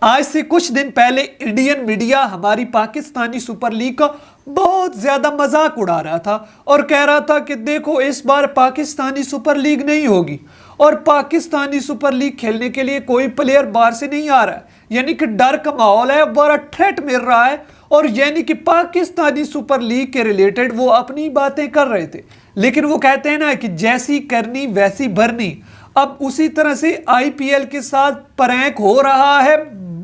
आज से कुछ दिन पहले इंडियन मीडिया हमारी पाकिस्तानी सुपर लीग का बहुत ज्यादा मजाक उड़ा रहा था और कह रहा था कि देखो इस बार पाकिस्तानी सुपर लीग नहीं होगी और पाकिस्तानी सुपर लीग खेलने के लिए कोई प्लेयर बाहर से नहीं आ रहा है, यानी कि डर का माहौल है, बड़ा थ्रेट मिल रहा है। और यानी कि पाकिस्तानी सुपर लीग के रिलेटेड वो अपनी बातें कर रहे थे, लेकिन वो कहते हैं ना कि जैसी करनी वैसी भरनी। अब उसी तरह से आईपीएल के साथ प्रैंक हो रहा है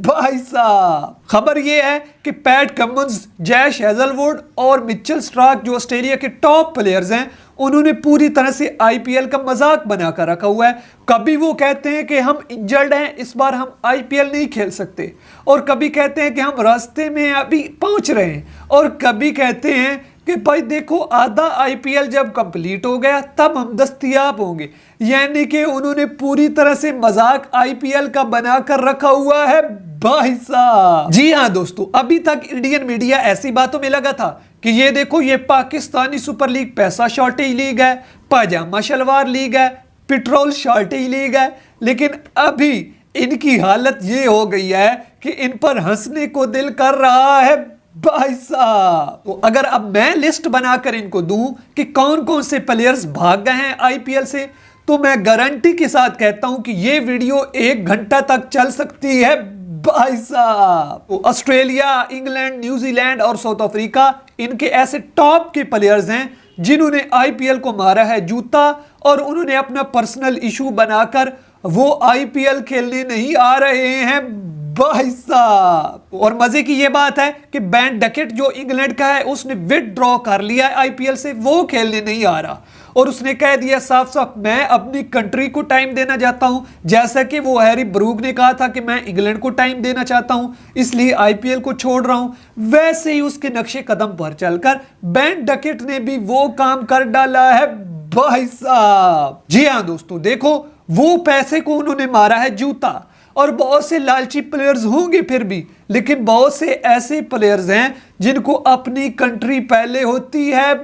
भाई साहब। खबर ये है कि पैट कमिंस, जैश हेजलवुड और मिचेल स्टार्क जो ऑस्ट्रेलिया के टॉप प्लेयर्स हैं, उन्होंने पूरी तरह से आईपीएल का मजाक बनाकर रखा हुआ है। कभी वो कहते हैं कि हम इंजर्ड हैं, इस बार हम आईपीएल नहीं खेल सकते, और कभी कहते हैं कि हम रास्ते में अभी पहुंच रहे हैं, और कभी कहते हैं कि भाई देखो आधा आईपीएल जब कंप्लीट हो गया तब हम दस्तयाब होंगे। यानी कि उन्होंने पूरी तरह से मजाक आईपीएल का बनाकर रखा हुआ है भाई साहब। जी हाँ दोस्तों, अभी तक इंडियन मीडिया ऐसी बातों में लगा था कि ये देखो ये पाकिस्तानी सुपर लीग पैसा शॉर्टेज लीग है, पाजामा शलवार लीग है, पेट्रोल शॉर्टेज लीग है, लेकिन अभी इनकी हालत ये हो गई है कि इन पर हंसने को दिल कर रहा है भाई साहब। तो अगर अब मैं लिस्ट बनाकर इनको दूं कि कौन कौन से प्लेयर्स भाग गए हैं आईपीएल से, तो मैं गारंटी के साथ कहता हूं कि ये वीडियो 1 घंटा तक चल सकती है भाई साहब। तो ऑस्ट्रेलिया, इंग्लैंड, न्यूजीलैंड और साउथ अफ्रीका, इनके ऐसे टॉप के प्लेयर्स हैं जिन्होंने आईपीएल को मारा है जूता, और उन्होंने अपना पर्सनल इशू बनाकर वो आईपीएल खेलने नहीं आ रहे हैं भाई साहब। और मजे की ये बात है कि बेन डकेट जो इंग्लैंड का है, उसने विथड्रॉ कर लिया है आईपीएल से, वो खेलने नहीं आ रहा, और उसने कह दिया साफ साफ मैं अपनी कंट्री को टाइम देना चाहता हूं, जैसा कि वो हैरी ब्रूक ने कहा था कि मैं इंग्लैंड को टाइम देना चाहता हूं इसलिए आईपीएल को छोड़ रहा हूं। वैसे ही उसके नक्शे कदम पर चलकर बेन डकेट ने भी वो काम कर डाला है भाई साहब। जी हाँ दोस्तों, देखो वो पैसे को उन्होंने मारा है जूता, और बहुत से लालची प्लेयर्स होंगे फिर भी, लेकिन बहुत से ऐसे प्लेयर्स हैं जिनको अपनी कंट्री पहले होती है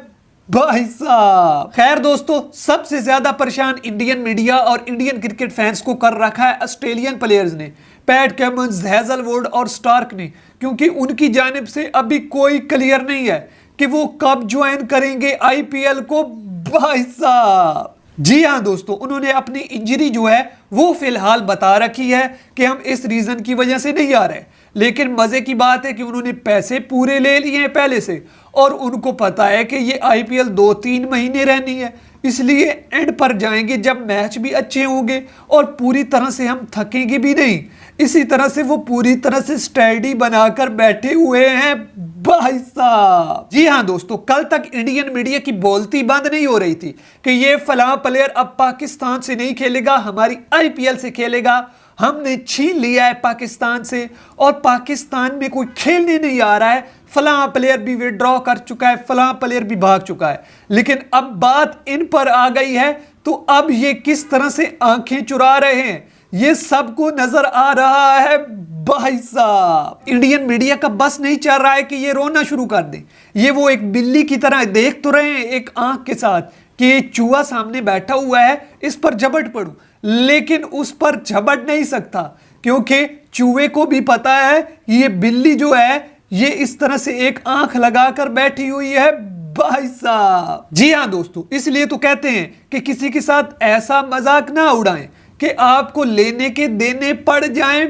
भाई साहब। खैर दोस्तों, सबसे ज्यादा परेशान इंडियन मीडिया और इंडियन क्रिकेट फैंस को कर रखा है ऑस्ट्रेलियन प्लेयर्स ने, पैट कमिंस, हेजलवुड और स्टार्क ने, क्योंकि उनकी जानिब से अभी कोई क्लियर नहीं है कि वो कब ज्वाइन करेंगे आईपीएल को भाई साहब। जी हाँ दोस्तों, उन्होंने अपनी इंजरी जो है वो फिलहाल बता रखी है कि हम इस रीजन की वजह से नहीं आ रहे, लेकिन मजे की बात है कि उन्होंने पैसे पूरे ले लिए हैं पहले से, और उनको पता है कि ये आईपीएल 2-3 महीने रहनी है, इसलिए एंड पर जाएंगे जब मैच भी अच्छे होंगे और पूरी तरह से हम थकेंगे भी नहीं। इसी तरह से वो पूरी तरह से स्ट्रेटजी बनाकर बैठे हुए हैं भाई साहब। जी हाँ दोस्तों, कल तक इंडियन मीडिया की बोलती बंद नहीं हो रही थी कि ये फलां प्लेयर अब पाकिस्तान से नहीं खेलेगा, हमारी आईपीएल से खेलेगा, हमने छीन लिया है पाकिस्तान से और पाकिस्तान में कोई खेलने नहीं आ रहा है, फलां प्लेयर भी विड्रॉ कर चुका है, फलां प्लेयर भी भाग चुका है। लेकिन अब बात इन पर आ गई है, तो अब ये किस तरह से आंखें चुरा रहे हैं ये सबको नजर आ रहा है भाई साहब। इंडियन मीडिया का बस नहीं चल रहा है कि ये रोना शुरू कर दे। ये वो एक बिल्ली की तरह देख तो रहे हैं एक आंख के साथ कि ये चूहा सामने बैठा हुआ है, इस पर झपट पड़ूं, लेकिन उस पर झपट नहीं सकता, क्योंकि चूहे को भी पता है ये बिल्ली जो है ये इस तरह से एक आंख लगाकर बैठी हुई है भाई साहब। जी हाँ दोस्तों, इसलिए तो कहते हैं कि किसी के साथ ऐसा मजाक ना उड़ाएं कि आपको लेने के देने पड़ जाएं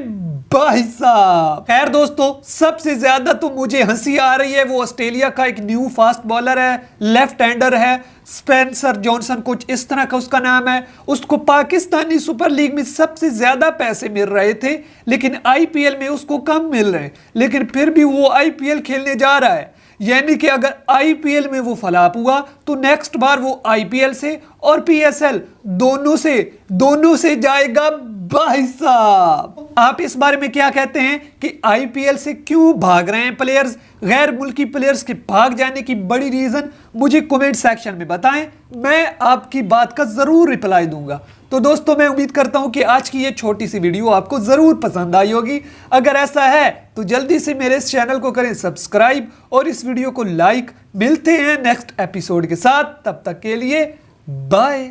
भाई साहब। खैर दोस्तों, सबसे ज्यादा तो मुझे हंसी आ रही है वो ऑस्ट्रेलिया का एक न्यू फास्ट बॉलर है, लेफ्ट हैंडर है, स्पेंसर जॉनसन कुछ इस तरह का उसका नाम है। उसको पाकिस्तानी सुपर लीग में सबसे ज्यादा पैसे मिल रहे थे, लेकिन आईपीएल में उसको कम मिल रहे हैं, लेकिन फिर भी वो आईपीएल खेलने जा रहा है। यानी कि अगर आईपीएल में वो फलाप हुआ तो नेक्स्ट बार वो आईपीएल से और पीएसएल दोनों से जाएगा भाई साहब। आप इस बारे में क्या कहते हैं कि आईपीएल से क्यों भाग रहे हैं प्लेयर्स? गैर मुल्की प्लेयर्स के भाग जाने की बड़ी रीजन मुझे कमेंट सेक्शन में बताएं, मैं आपकी बात का जरूर रिप्लाई दूंगा। तो दोस्तों, मैं उम्मीद करता हूं कि आज की ये छोटी सी वीडियो आपको जरूर पसंद आई होगी। अगर ऐसा है तो जल्दी से मेरे इस चैनल को करें सब्सक्राइब और इस वीडियो को लाइक। मिलते हैं नेक्स्ट एपिसोड के साथ, तब तक के लिए बाय।